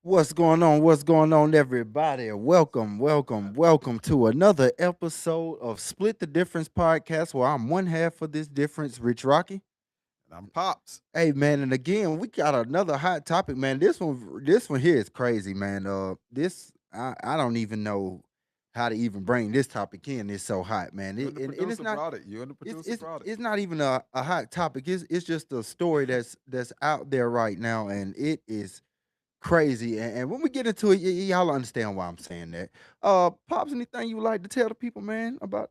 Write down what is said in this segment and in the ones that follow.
What's going on? What's going on, everybody? Welcome to another episode of Split the Difference podcast, where I'm one half of this difference, Rich Rocky. And I'm Pops. Hey, man, and again, we got another hot topic, man. This one here is crazy, man. I don't even know how to even bring this topic in. It's so hot, man. You and the And it's producer not. brought it. You and the It's producer it's brought it. it's not even a hot topic. It's just a story that's out there right now, and it is crazy. And when we get into it, y'all understand why I'm saying that. Pops, anything you would like to tell the people, man, about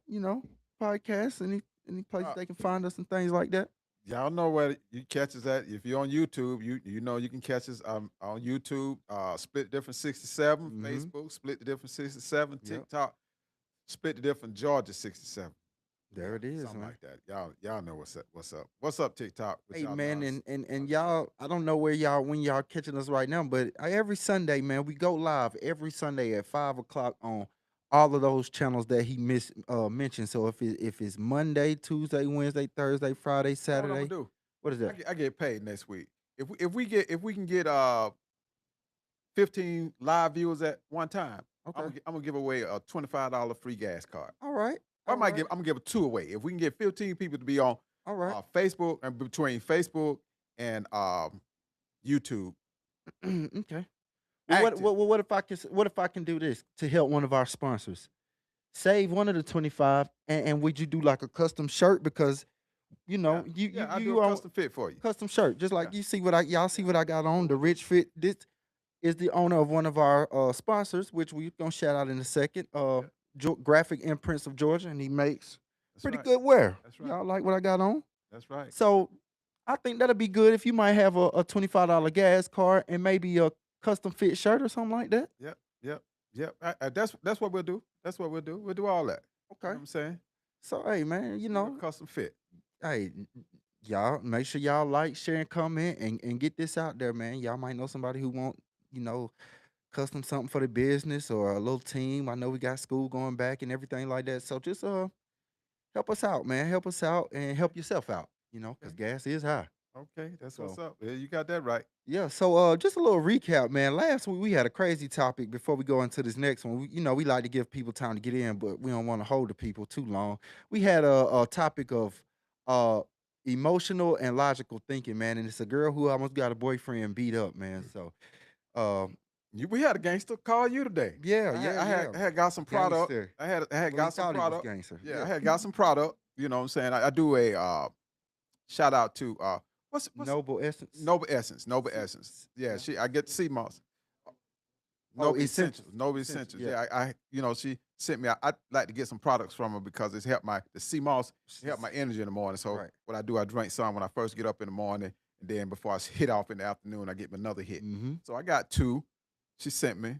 podcasts, any places Uh, they can find us and things like that? y'all know where you catch us at. If you're on YouTube, you know you can catch us on YouTube. Split the Difference 67, Mm-hmm. Facebook, Split the Difference 67, Yep. TikTok, Split the Difference Georgia 67. Yeah, There it is, something man. like that. Y'all know what's up. What's up? What's up, TikTok? What Hey y'all know man, how to, and say it. y'all, I don't know where y'all when y'all catching us right now, but every Sunday, man, we go live every Sunday at 5 o'clock on all of those channels that he mentioned. So if it's Monday, Tuesday, Wednesday, Thursday, Friday, You know what I'm gonna Saturday, do? what is that? I get paid next week. If we can get 15 live viewers at one time, Okay. I'm gonna give away a $25 free gas card. All right. I All might right. give I'm gonna give two away. If we can get 15 people to be on All right. Facebook and between Facebook and YouTube Okay. Well, active. what if I can do this to help one of our sponsors? Save one of the 25, and would you do like a custom shirt because Yeah, I do a you own custom fit for you. custom shirt just Yeah, like you see what I y'all see yeah, what I got on the Rich Fit. This is the owner of one of our sponsors, which we gonna shout out in a second. yeah. Graphic Imprints of Georgia, and he makes That's pretty right. good wear. That's right. Y'all like what I got on? That's right. So I think that'll be good if you might have a $25 gas card and maybe a custom fit shirt or something like that. Yep, yep, yep. That's what we'll do. That's what we'll do. We'll do all that. You know Okay. what I'm saying? So hey man, Do a custom fit. hey y'all make sure y'all like, share, and comment and get this out there, man. Y'all might know somebody who want, you know, custom something for the business or a little team. I know we got school going back and everything like that. So just help us out, man. Help us out and Okay, help yourself out, because okay, gas is high. okay. That's what's So up. Yeah, you got that right. yeah, so just a little recap, man. Last week we had a crazy topic before we go into this next one. We like to give people time to get in, but we don't want to hold the people too long. We had a topic of uh emotional and logical thinking, man, and it's a girl who almost got a boyfriend beat up, man. So um We had a gangster call you today. yeah, yeah, yeah. I had got some product. Gangster. I had Well, he got some thought he was product. gangster. Yeah, I Yeah. had got some product. You know what I'm saying? I do a shout out to what's Noble essence. Noble Essence. Noble See, Essence. Yeah, yeah. she I get sea moss. Oh, Noble Essentials. essentials. Noble Essentials, Essentials. yeah. Yeah, she sent me. I like to get some products from her because it's helped the sea moss help my She's energy in the morning. So right. what I do, I drink some when I first get up in the morning, and then before I hit off in the afternoon, I get me another hit. Mm-hmm. So I got two. She sent me.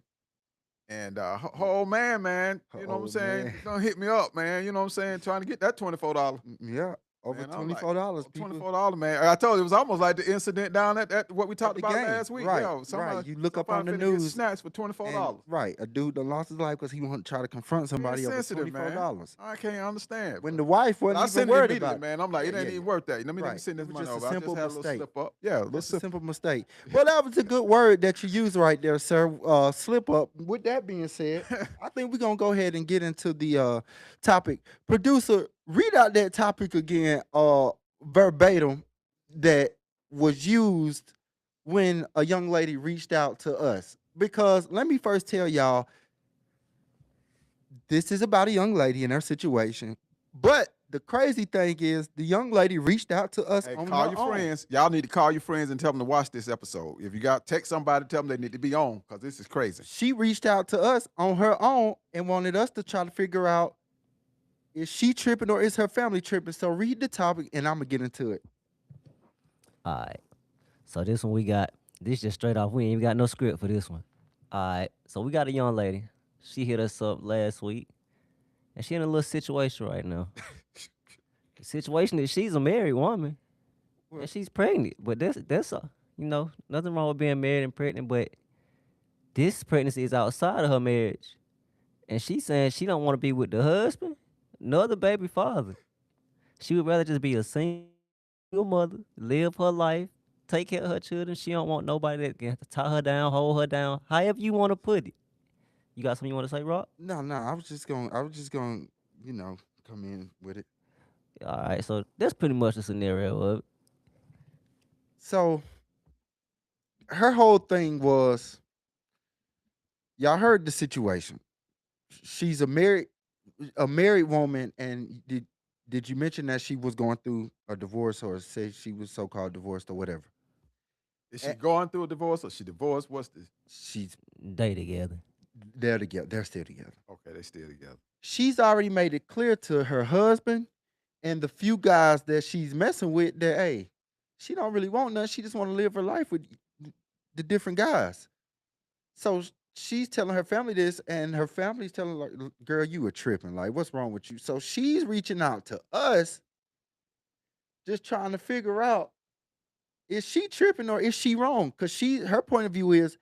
And her old man, you know what I'm Oh saying? man. Don't hit me up, man. You know what I'm saying? Trying to get that $24. Yeah. Over Man, I'm like, $24, oh, people. $24, man. I told you it was almost like the incident down at what we At talked the about game. last week. Right, Yo, right. You look up on somebody the finna get news snatched for $24. and right, a dude that lost his life because he wanted to try to confront Being somebody over sensitive, man. $24. I can't understand. When the wife But wasn't I even sent it worried immediately, about it. man. I'm like, Yeah, it yeah, ain't yeah. even worth that. Let me Right. send It this was money just a over. I just simple had a little mistake. slip up. Yeah, a little Just a slip. simple mistake. Well, that was a good word that you used right there, sir. Slip up. With that being said, I think we're gonna go ahead and get into the topic. Producer, read out that topic again, verbatim that was used when a young lady reached out to us. Because let me first tell y'all, this is about a young lady and her situation. But the crazy thing is, the young lady reached out to us Hey, on call her your own. friends. Y'all need to call your friends and tell them to watch this episode. If you got text somebody, tell them they need to be on because this is crazy. She reached out to us on her own and wanted us to try to figure out, is she tripping or is her family tripping? So read the topic and I'm gonna get into it. Alright. So this one we got this just straight off. We ain't even got no script for this one. Alright. So we got a young lady. She hit us up last week. And she in a little situation right now. The situation is she's a married woman Well, and she's pregnant. But nothing wrong with being married and pregnant, but this pregnancy is outside of her marriage. And she's saying she don't want to be with the husband nor the baby father. She would rather just be a single mother, live her life, take care of her children. She don't want nobody that can tie her down, hold her down, however you want to put it. You got something you want to say, Rob? No, I was just gonna, you know, come in with it. All right, so that's pretty much the scenario of it. So her whole thing was, y'all heard the situation. She's a married woman, and did you mention that she was going through a divorce, or say she was so called divorced or whatever? Is she Eh, going through a divorce or she divorced? What's this? She's They together. they're together. They're still together. Okay, they still together. She's already made it clear to her husband and the few guys that she's messing with that, hey, she don't really want nothing. She just want to live her life with the different guys. So she's telling her family this, and her family's telling her, like, girl, you were tripping. Like, what's wrong with you? So she's reaching out to us, just trying to figure out, is she tripping or is she wrong? Because her point of view is,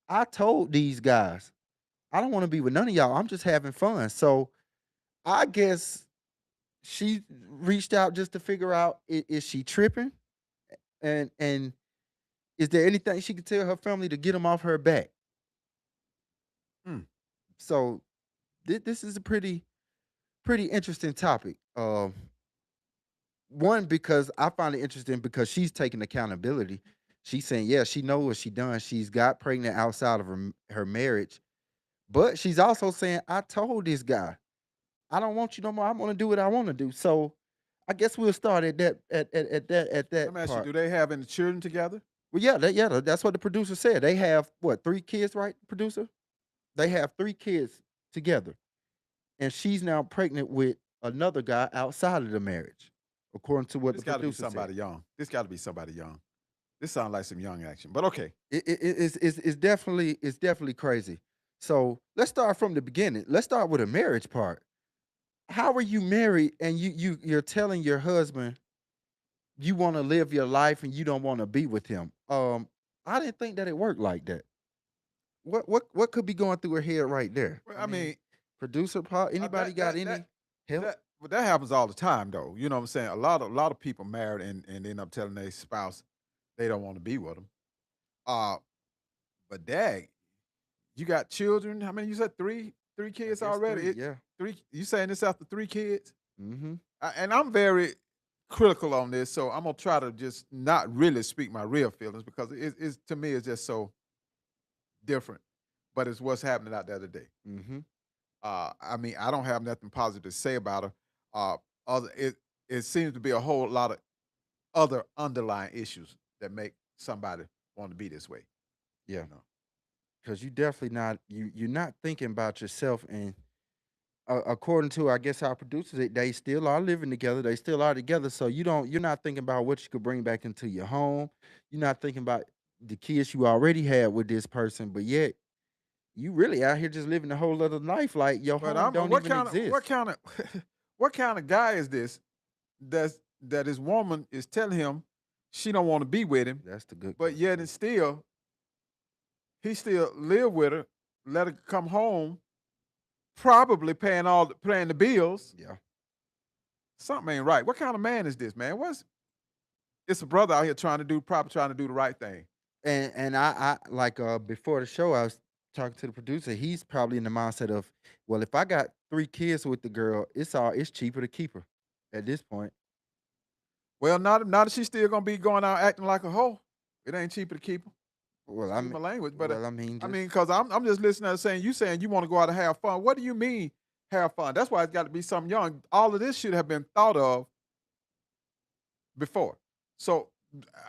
I told these guys, I don't want to be with none of y'all. I'm just having fun. So I guess she reached out just to figure out, is she tripping? And is there anything she could tell her family to get them off her back? Hmm. So this is a pretty interesting topic. One, because I find it interesting because she's taking accountability. She's saying, yeah, she knows what she done. She's got pregnant outside of her marriage, but she's also saying, I told this guy, I don't want you no more. I'm gonna do what I want to do. So I guess we'll start at that at Let that me ask you, part. do they have any children together? Well, yeah, that's what the producer said. They have what, 3 kids, right, producer? They have 3 kids together, and she's now pregnant with another guy outside of the marriage, according to what This the got to be producer said. somebody young. This got to be somebody young. This sounds like some young action, but okay. It's definitely crazy. So let's start from the beginning. Let's start with the marriage part. How are you married and you're telling your husband you want to live your life and you don't want to be with him? I didn't think that it worked like that. What could be going through her head right there? Well, I I mean, mean, producer part, anybody that got that any that help? that happens all the time, though. You know what I'm saying? A lot of people married and end up telling their spouse they don't want to be with them. Uh, but dang, you got children. How many? You said three I kids guess already. 3, yeah. Three. You saying this after 3 kids? Mm-hmm. And I'm very critical on this, so I'm gonna try to just not really speak my real feelings because it's to me it's just so different. But it's what's happening out there today. Mm-hmm. I mean, I don't have nothing positive to say about her. Uh, other it seems to be a whole lot of other underlying issues that make somebody want to be this way. Yeah. You know, Because you definitely not you're not thinking about yourself. And according to, I guess, our producers, they still are living together. They still are together. So you're not thinking about what you could bring back into your home. You're not thinking about the kids you already had with this person, but yet you really out here just living a whole other life. Like your but home I'm don't even exist. what kind of what kind of guy is this that his woman is telling him she don't want to be with him, That's the good but yet question. and still he still live with her, let her come home, probably paying the bills. Yeah. Something ain't right. What kind of man is this, man? What's It's a brother out here trying to do the right thing. And I like, before the show, I was talking to the producer. He's probably in the mindset of, well, if I got 3 kids with the girl, it's cheaper to keep her at this point. Well, not that she's still gonna be going out acting like a hoe. It ain't cheaper to keep her. Well, I Excuse mean, my language, but well, I mean, I just mean, because I'm just listening to saying you want to go out and have fun. What do you mean have fun? That's why it's got to be something young. All of this should have been thought of before. So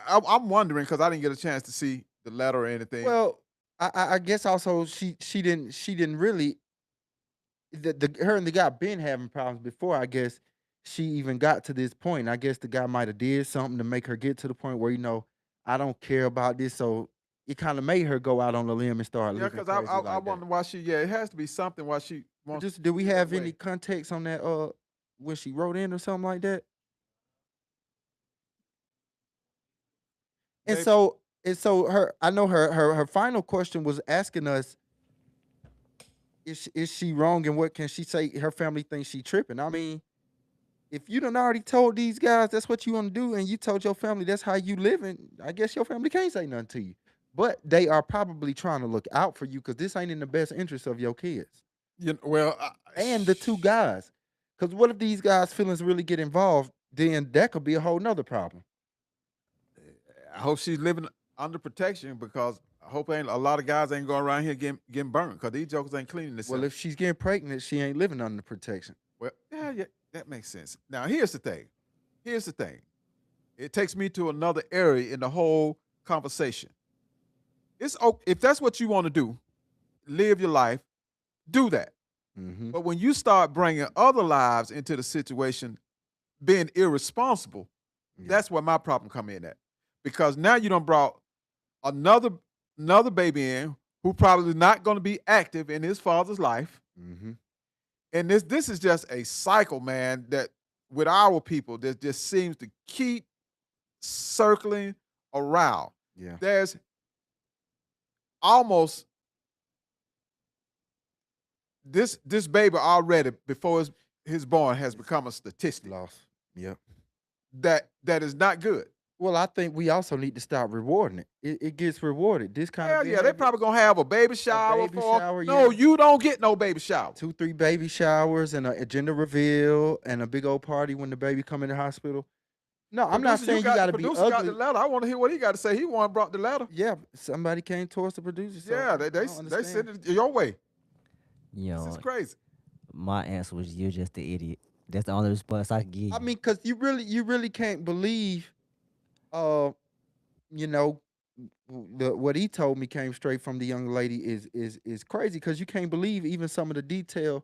I'm wondering because I didn't get a chance to see the letter or anything. well, I guess also she didn't really, the her and the guy been having problems before. I guess she even got to this point. I guess the guy might have did something to make her get to the point where, I don't care about this. So it kind of made her go out on the limb and start Yeah, living because I, crazy I I like that. wonder why she. Yeah, it has to be something why she But wants just, do we to be that have any way. context on that? When she wrote in or something like that? And They so I know her final question was asking us, is she wrong, and what can she say? Her family thinks she tripping. I mean, if you done already told these guys that's what you want to do, and you told your family that's how you living, I guess your family can't say nothing to you. But they are probably trying to look out for you because this ain't in the best interest of your kids Well, and the two guys. Because what if these guys' feelings really get involved? Then that could be a whole nother problem. I hope she's living under protection because I hope ain't a lot of guys ain't going around here getting burnt because these jokers ain't cleaning this. Well, if she's getting pregnant, she ain't living under protection. Well, yeah, that makes sense. Now, here's the thing. It takes me to another area in the whole conversation. It's okay if that's what you want to do, live your life, do that. Mm-hmm. But when you start bringing other lives into the situation, being irresponsible, Yeah. that's where my problem come in at. Because now you done brought another baby in who probably not going to be active in his father's life. Mm-hmm. And this is just a cycle, man, that with our people that just seems to keep circling around. Yeah. There's almost this baby already before his born has become a statistic Loss. Yep. that is not good. Well, I think we also need to stop rewarding it. It gets rewarded. This kind Hell of yeah, they probably gonna have a baby shower baby for. shower, No, yeah. you don't get no baby shower. 2-3 baby showers and a gender reveal and a big old party when the baby come in the hospital. No, I'm not Producer, saying you got to be producer got the ugly. letter. I want to hear what he got to say. He one brought the letter. Yeah, somebody came towards the producer. So Yeah, I they don't sent understand. it your way. You This know, is crazy. my answer was you're just the idiot. That's the only response I can give you. I mean, because you really can't believe, you know, what he told me came straight from the young lady is crazy because you can't believe even some of the detail.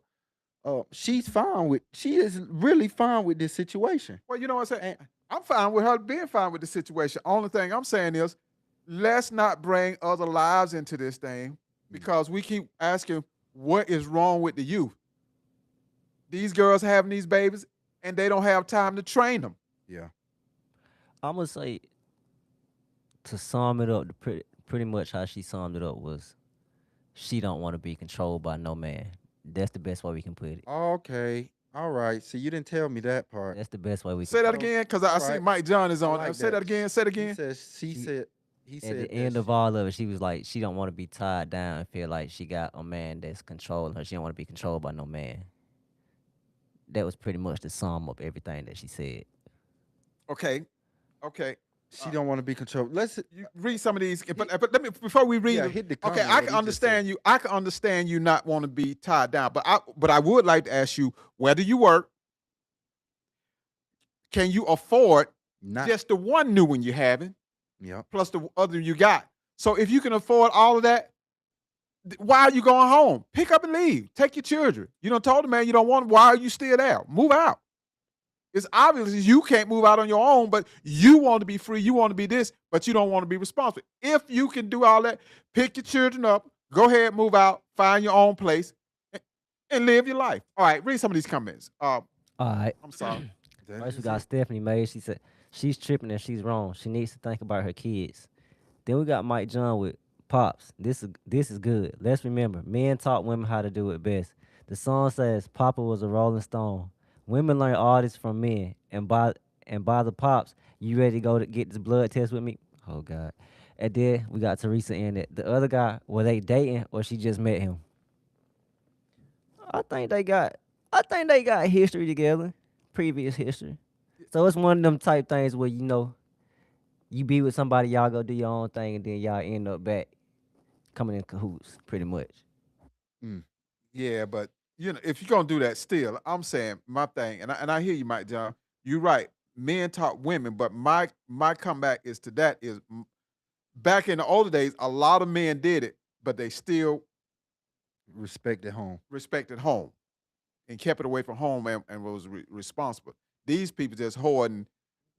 She is really fine with this situation. Well, you know what I'm saying? And I'm fine with her being fine with the situation. Only thing I'm saying is, let's not bring other lives into this thing because we keep asking what is wrong with the youth. These girls having these babies and they don't have time to train them. yeah, I'm gonna say to sum it up, pretty much how she summed it up was she don't want to be controlled by no man. That's the best way we can put it. okay, all right. So you didn't tell me that part. That's the best way we Say can that put it. again because I see Right. Mike John is I on. like Say that again. Say it again. He said At that the end of all of it, she was like, she don't want to be tied down and feel like she got a man that's controlling her. She don't want to be controlled by no man. That was pretty much the sum of everything that she said. Okay. she don't want to be controlled. Let's You read some of these, but let me before we read yeah, them. hit the Okay, comment, I what can he just understand you. I can understand you not want to be tied down, but I would like to ask you, where do you work? Can you afford not. just the one new one you're having Yeah. plus the other you got? So if you can afford all of that, why are you going home? Pick up and leave. Take your children. You don't told the man you don't want them. Why are you still there? Move out. It's obvious you can't move out on your own, but you want to be free. You want to be this, but you don't want to be responsible. If you can do all that, pick your children up, go ahead, move out, find your own place, and live your life. All right, read some of these comments. All right. I'm sorry. That First, we is got it. Stephanie May. She said she's tripping and she's wrong. She needs to think about her kids. Then we got Mike John with Pops. This is good. Let's remember, men taught women how to do it best. The song says Papa was a Rolling Stone. Women learn all this from men. And by the Pops, you ready to go to get this blood test with me? Oh God. And then we got Teresa in it. The other guy, were they dating or she just met him? I think they got history together, previous history. So it's one of them type things where you be with somebody, y'all go do your own thing, and then y'all end up back coming in cahoots, pretty much. Yeah, but if you're gonna do that, still, I'm saying my thing, and I hear you, Mike John. You're right. Men taught women, but my comeback is to that is back in the older days, a lot of men did it, but they still Respect at home. respected home and kept it away from home and was responsible. These people just hoarding.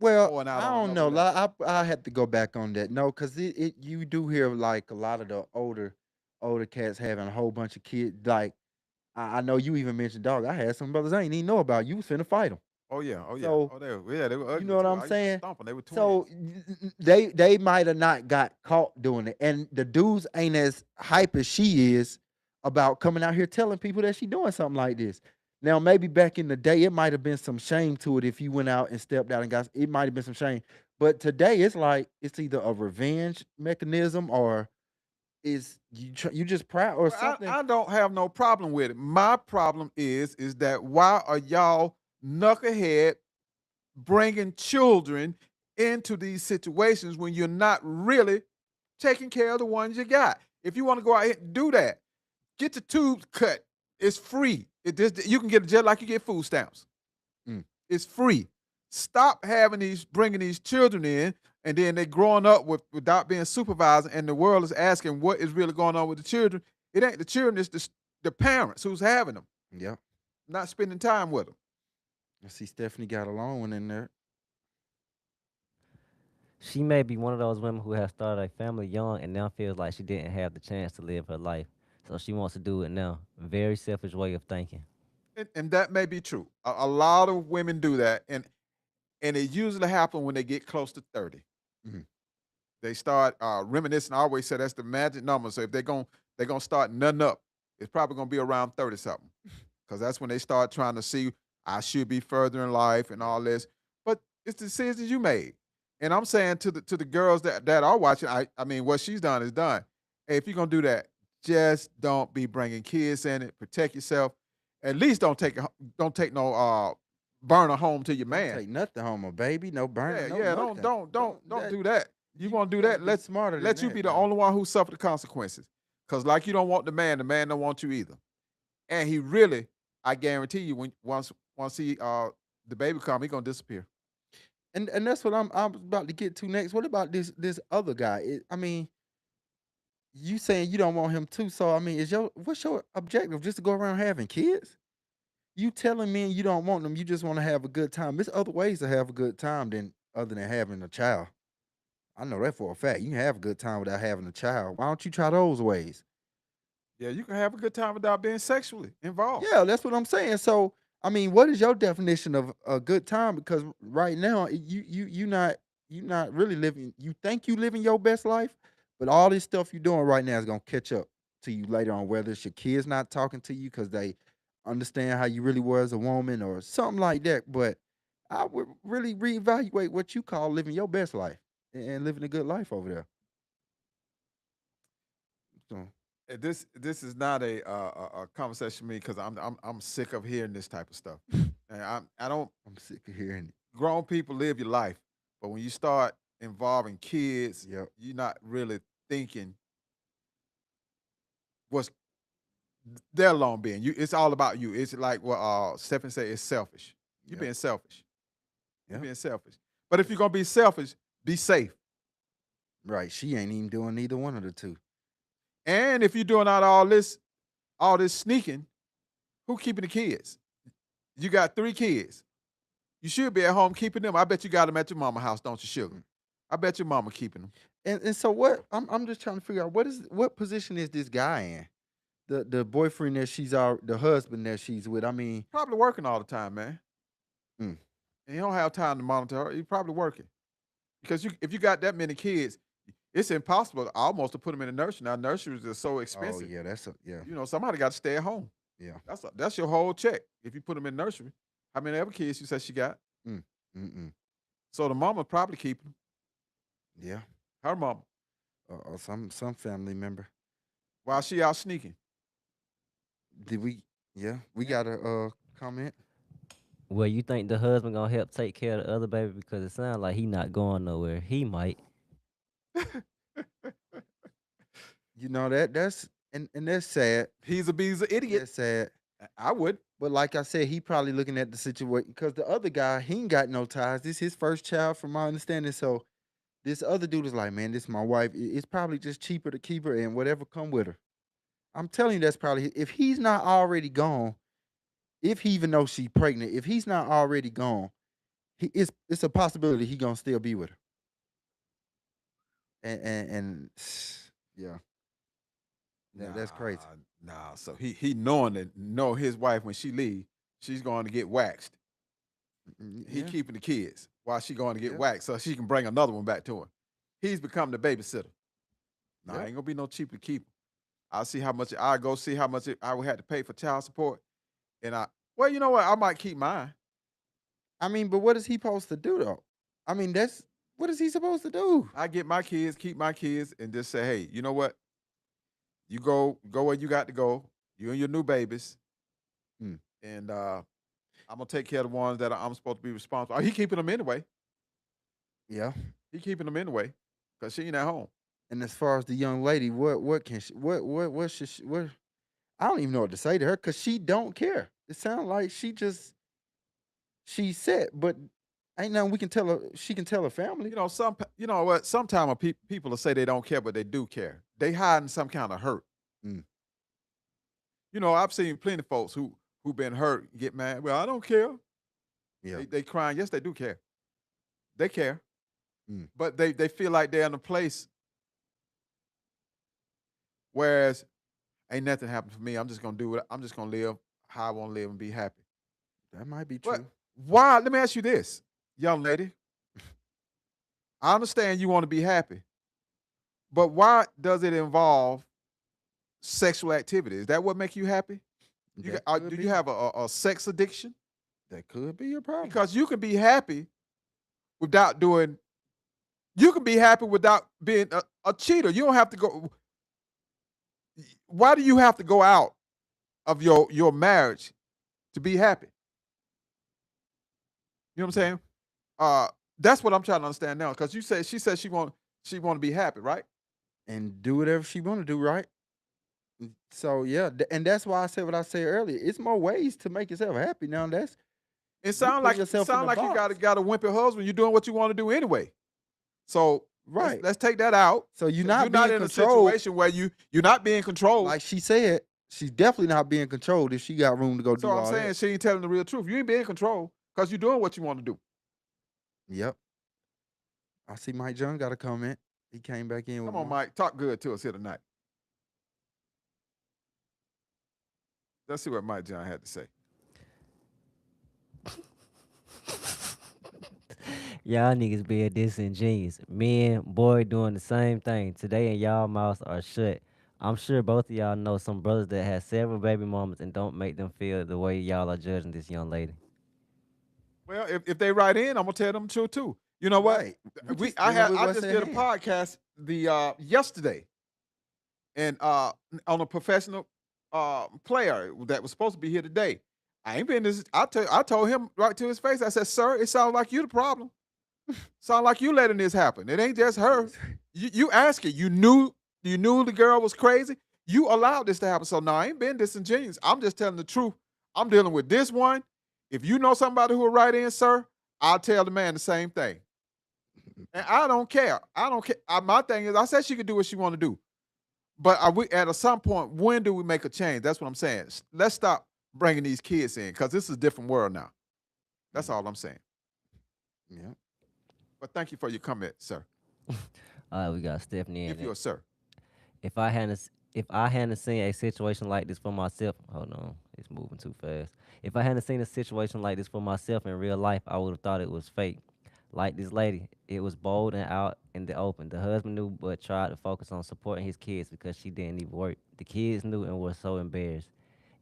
Well, Going out I on don't know. another I had to go back on that. No, because you do hear like a lot of the older cats having a whole bunch of kids. Like I know you even mentioned dog. I had some brothers I ain't even know about. You was finna fight them. Oh yeah, So, they were ugly know what too. I'm I used to saying? stomp 'em. They were twins. So they might have not got caught doing it, and the dudes ain't as hype as she is about coming out here telling people that she doing something like this. Now, maybe back in the day, it might have been some shame to it if you went out and stepped out and got. It might have been some shame, but today it's like it's either a revenge mechanism or is you just proud or Well, something. I don't have no problem with it. My problem is that why are y'all knucklehead bringing children into these situations when you're not really taking care of the ones you got? If you want to go out here and do that, get the tubes cut. It's free. You can get it just like you get food stamps. Mm. It's free. Stop bringing these children in, and then they're growing up without being supervised, and the world is asking what is really going on with the children. It ain't the children; it's the parents who's having them, Yeah, not spending time with them. I see Stephanie got a long one in there. She may be one of those women who have started a family young and now feels like she didn't have the chance to live her life. So she wants to do it now. Very selfish way of thinking. And that may be true. A lot of women do that, and it usually happens when they get close to 30. Mhm. They start reminiscing. I always say that's the magic number. So if they're gonna start nutting up, it's probably gonna be around 30 something, because that's when they start trying to see I should be further in life and all this. But it's the decisions you made, and I'm saying to the girls that are watching, I mean what she's done is done. Hey, if you're gonna do that, just don't be bringing kids in it. Protect yourself. At least don't take no burner home to your Don't man. take nothing home, a baby. No burning. Yeah, No yeah. nothing. Don't do that. You want to do gotta that? get smarter than Let you that, be the man. only one who suffer the consequences. Cause like you don't want the man don't want you either. And he really, I guarantee you, when once he the baby come, he gonna disappear. And that's what I'm about to get to next. What about this other guy? I mean, you saying you don't want him too. So I mean, what's your objective? Just to go around having kids? You telling me you don't want them? You just want to have a good time. There's other ways to have a good time than other than having a child. I know that for a fact. You can have a good time without having a child. Why don't you try those ways? Yeah, you can have a good time without being sexually involved. Yeah, that's what I'm saying. So, I mean, what is your definition of a good time? Because right now, you not really living. You think you living your best life, but all this stuff you're doing right now is gonna catch up to you later on. Whether it's your kids not talking to you because they understand how you really were as a woman or something like that. But I would really reevaluate what you call living your best life and living a good life over there. So This is not a conversation with me because I'm sick of hearing this type of stuff. And I don't I'm sick of hearing it. grown people live your life, but when you start involving kids, Yep. you're not really thinking what's their long being. It's all about you. It's like what Stephen said. It's selfish. You're Yep. being selfish. You're Yep. being selfish. But if you're gonna be selfish, be safe. Right. She ain't even doing neither one of the two. And if you're doing out all this sneaking, who keeping the kids? You got 3 kids. You should be at home keeping them. I bet you got them at your mama house, don't you, sugar? I bet your mama keeping them. And so what I'm just trying to figure out what position is this guy in? The boyfriend that the husband that she's with. I mean, Probably working all the time, man. mm, And you don't have time to monitor her. You're probably working. Because if you got that many kids, it's impossible almost to put them in a nursery. Now nurseries are so oh expensive. yeah, yeah, Somebody got to stay at home. yeah. That's your whole check. If you put them in nursery, how many other kids you said she got? Mm, mm-mm, So the mama probably keeping them. yeah. Her mama Or some family member. while she out sneaking. Did we? Yeah, we got a comment. Well, you think the husband gonna help take care of the other baby because it sounds like he not going nowhere. He might. You know that's and that's sad. He's an idiot. That's sad. I would. But like I said, he probably looking at the situation because the other guy, he ain't got no ties. This his first child, from my understanding. So this other dude is like, man, this is my wife. It's probably just cheaper to keep her and whatever come with her. I'm telling you, that's probably if he's not already gone. If he even knows she's pregnant, if he's not already gone, it's a possibility he gonna still be with her. And yeah, that's crazy. Nah. So he knowing that know his wife when she leave, she's going to get waxed. He Yeah, keeping the kids while she going to get yeah, waxed so she can bring another one back to him. He's become the babysitter. Nah, yeah. ain't gonna be no cheap to keep. I'll see how much I go see how much I would have to pay for child support. And Well, you know what? I might keep mine. I mean, but what is he supposed to do though? I mean, that's what is he supposed to do? I get my kids, keep my kids, and just say, hey, you know what? You go where you got to go. You and your new babies, Mm. and I'm gonna take care of the ones that I'm supposed to be responsible. He keeping them anyway. Yeah. He keeping them anyway, cause she ain't at home. And as far as the young lady, what can she what should she what I don't even know what to say to her because she don't care. It sounds like she's set, but ain't nothing we can tell her. She can tell her family. You know what? Sometimes people will say they don't care, but they do care. They hiding some kind of hurt. Mm. You know, I've seen plenty of folks who been hurt get mad. Well, I don't care. Yeah. They crying. Yes, they do care. They care, Mm. but they feel like they're in a place. Whereas ain't nothing happened for me. I'm just gonna do it. I'm just gonna live how I want to live and be happy. That might be But true. why? Let me ask you this, young lady. I understand you want to be happy, but why does it involve sexual activity? Is that what make you happy? That Do could you be. have a sex addiction? That could be your problem. Because you can be happy without doing. You can be happy without being a cheater. You don't have to go. Why do you have to go out of your marriage to be happy? You know what I'm saying? That's what I'm trying to understand now. Because she said she want to be happy, right? And do whatever she want to do, right? So yeah, and that's why I said what I said earlier. It's more ways to make yourself happy now. That's It you sounds put like yourself in a you box. got a wimpy husband. You're doing what you want to do anyway. So Right. let's take that out. So you're 'Cause not you're not being in a controlled. situation where you're not being controlled. Like she said, she's definitely not being controlled if she got room to go do So I'm all saying that. she ain't telling the real truth. You ain't being controlled because you're doing what you want to do. Yep. I see Mike John got a comment. He came back in with Come on, one. Mike. Talk good to us here tonight. Let's see what Mike John had to say. Y'all niggas being disingenuous. Men, boy, doing the same thing. Today and y'all mouths are shut. I'm sure both of y'all know some brothers that have several baby mamas and don't make them feel the way y'all are judging this young lady. Well, if they write in, I'm gonna tell them the truth too. You know what? Right. We just dealing with I what's just at did a hand. podcast yesterday, and on a professional player that was supposed to be here today. I ain't been this. I told him right to his face. I said, "Sir, it sounds like you the problem. Sound like you letting this happen. It ain't just her. You ask it. You knew the girl was crazy. You allowed this to happen. So no, I ain't been disingenuous. I'm just telling the truth. I'm dealing with this one. If you know somebody who will write in, sir, I'll tell the man the same thing. And I don't care. I don't care. My thing is, I said she could do what she want to do. But are we at some point? When do we make a change? That's what I'm saying. Let's stop bringing these kids in because this is a different world now. That's all I'm saying. Yeah. But thank you for your comment, sir. All right, we got Stephanie in If there. you're a sir. If I hadn't seen a situation like this for myself, hold on, it's moving too fast. If I hadn't seen a situation like this for myself in real life, I would have thought it was fake. Like this lady, it was bold and out in the open. The husband knew but tried to focus on supporting his kids because she didn't even work. The kids knew and were so embarrassed.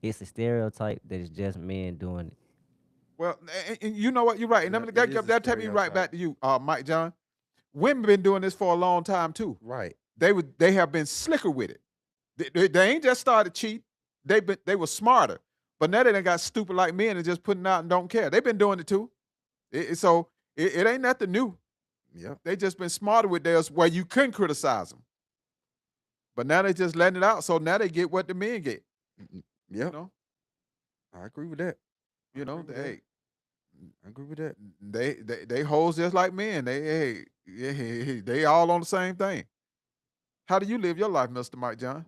It's a stereotype that is just men doing it. Well, and you know what? You're right. And Yeah, it is a that take me right stereotype. back to you, Mike John. Women been doing this for a long time too. Right. They have been slicker with it. They ain't just started cheat. They were smarter. But now they done got stupid like men and just putting out and don't care. They've been doing it too. It ain't nothing new. Yep. They just been smarter with theirs where you couldn't criticize them. But now they just letting it out. So now they get what the men get. Yep. You know, I agree with that. you know, agree with that. hey, I agree with that. they hoes just like men. They all on the same thing. How do you live your life, Mr. Mike John?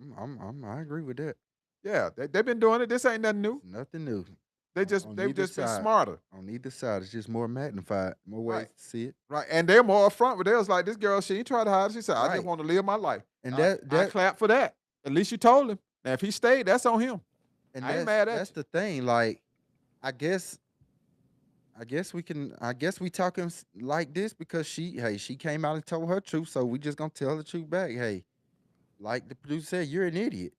I agree with that. Yeah, they've been doing it. This ain't nothing new. Nothing new. They've just on been either side. smarter, On either side, it's just more magnified, more ways Right. to see it. right? And they're more upfront with theirs. Like this girl, she ain't trying to hide it. She said, "I just Right. want to live my life." And I that clap for that. At least you told him. Now if he stayed, that's on him. and I ain't that's mad at that's you. the thing. Like, I guess we talking like this because she came out and told her truth, so we just gonna tell the truth back. Hey, like the producer said, you're an idiot.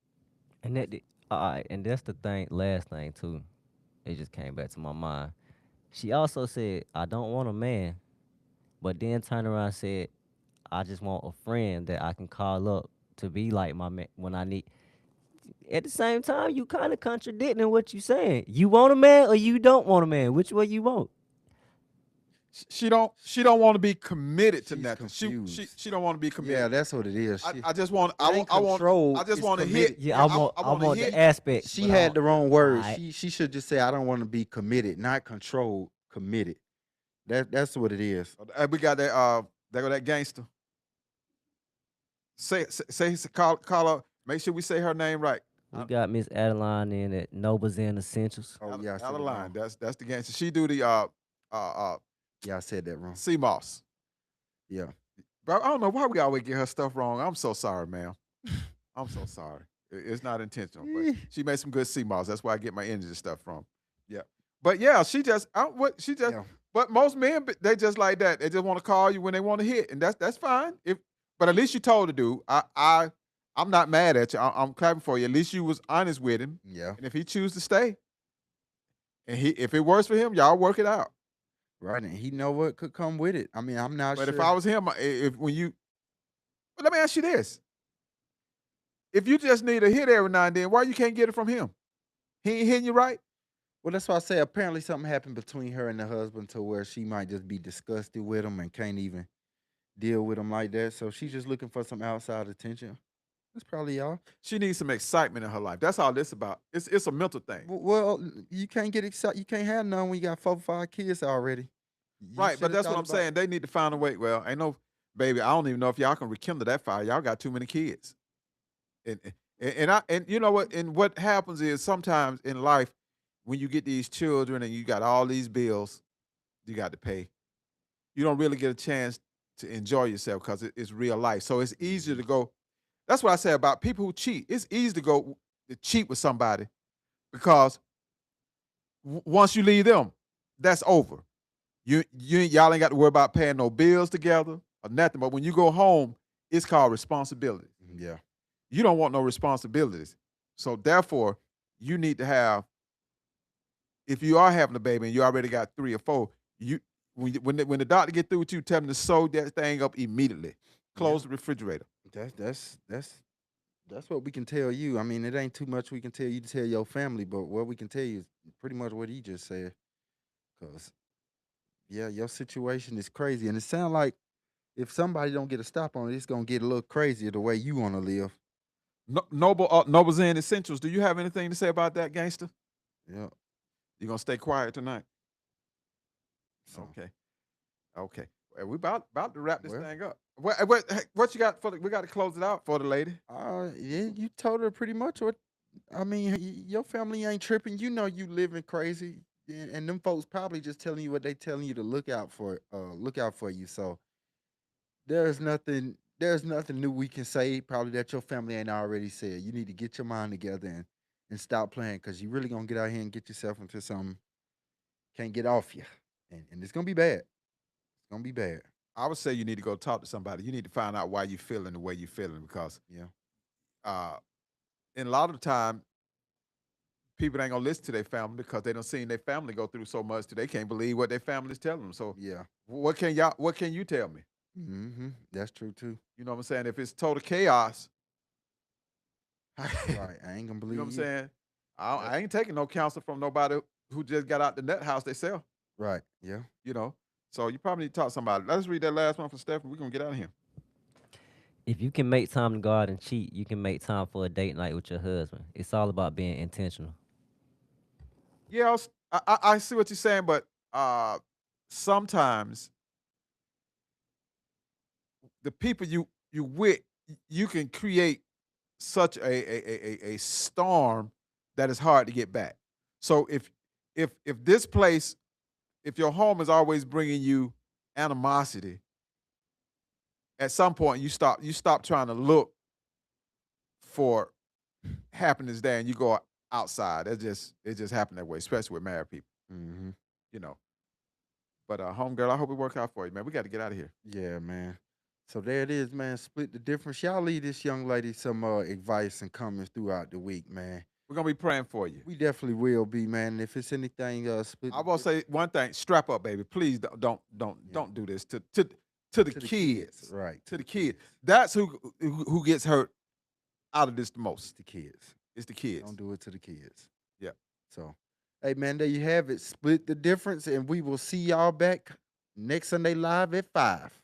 And all right, and that's the thing. Last thing too. It just came back to my mind. She also said, I don't want a man, but then turned around and said, I just want a friend that I can call up to be like my man when I need. At the same time, you kind of contradicting what you saying. You want a man or you don't want a man? Which one you want? She don't want to be committed to She's nothing. She confused. don't want to be Yeah, committed. that's what it is. I just want it ain't control, I just it's want to committed. hit. Yeah, I I want to want the hit. aspects. She but I had don't- the wrong word. Alright. She should just say, I don't want to be committed, not controlled, committed. That's what it is. We got that there go that gangster. Call her. Make sure we say her name right. We got Miss Adeline in at Nobles and Essentials. Oh yeah, I said Out it of line. wrong. That's the gangster. She do the Yeah, I said that wrong. sea moss. Yeah. But I don't know why we always get her stuff wrong. I'm so sorry, ma'am. I'm so sorry. It's not intentional, but she made some good sea moss. That's where I get my energy stuff from. Yeah. But yeah, she just Yeah. but most men they just like that. They just want to call you when they want to hit, and that's fine. But at least you told the dude. I'm not mad at you. I'm clapping for you. At least you was honest with him. Yeah. And if he choose to stay, and if it works for him, y'all work it out. Right. And he know what could come with it. I mean, I'm not But sure. if I was him, but let me ask you this: if you just need a hit every now and then, why you can't get it from him? He ain't hitting you right. Well, that's why I say apparently something happened between her and the husband to where she might just be disgusted with him and can't even deal with him like that. So she's just looking for some outside attention. That's probably all. She needs some excitement in her life. That's all this about. It's a mental thing, Well, you can't get excited. You can't have none when you got 4 or 5 kids already. You right? But shoulda that's what thought I'm about- saying. They need to find a way. Well, ain't no baby. I don't even know if y'all can rekindle that fire. Y'all got too many kids, and you know what? And what happens is sometimes in life, when you get these children and you got all these bills, you got to pay. You don't really get a chance to enjoy yourself because it's real life. So it's easier to go. That's what I say about people who cheat. It's easy to go to cheat with somebody because once you leave them, that's over. Y'all ain't got to worry about paying no bills together or nothing. But when you go home, it's called responsibility. Yeah. You don't want no responsibilities. So therefore, you need to have. If you are having a baby and you already got 3 or 4, when the doctor get through with you, tell them to sew that thing up immediately. Close the refrigerator. That's what we can tell you. I mean, it ain't too much we can tell you to tell your family, but what we can tell you is pretty much what he just said. Cause yeah, your situation is crazy, and it sounds like if somebody don't get a stop on it, it's gonna get a little crazier the way you want to live. Nobles and Essentials. Do you have anything to say about that, gangster? Yeah. You gonna stay quiet tonight? So Okay. Well, we about to wrap this Well. thing up. What you got for we got to close it out for the lady. yeah, you told her pretty much what. I mean, your family ain't tripping. You know you living crazy, and them folks probably just telling you what they telling you to look out for. Look out for you. So there's nothing. There's nothing new we can say. Probably that your family ain't already said. You need to get your mind together and stop playing because you really gonna get out here and get yourself into something can't get off you, and it's gonna be bad. It's gonna be bad. I would say you need to go talk to somebody. You need to find out why you feeling the way you feeling because Yeah. in a lot of the time, people ain't gonna listen to their family because they don't seen their family go through so much that they can't believe what their family's telling them. So Yeah. what can you tell me? That's true too. You know what I'm saying? If it's total chaos, Right. I ain't gonna believe you know what I'm you. saying? I ain't taking no counsel from nobody who just got out the nut house themselves. Right. Yeah. You know, so you probably need to talk to somebody. Let's read that last one from Stephen. We're gonna get out of here. If you can make time to go out and cheat, you can make time for a date night with your husband. It's all about being intentional. Yeah, I see what you're saying, but sometimes the people you with, you can create such a storm that is hard to get back. So if this place, if your home is always bringing you animosity, at some point you stop trying to look for happiness there and you go outside. It just happened that way, especially with married people. Mm-hmm. You know. But homegirl, I hope it work out for you, man. We got to get out of here. Yeah, man. So there it is, man. Split the difference. Y'all leave this young lady some advice and comments throughout the week, man. We're gonna be praying for you. We definitely will be, man. If it's anything, split I the will difference say one thing: strap up, baby. Please don't Yeah. do this to the to the kids. right? To the kids. That's who gets hurt out of this the It's most. the kids. It's the kids. Don't do it to the kids. Yeah. So, hey, man, there you have it. Split the difference, and we will see y'all back next Sunday live at 5.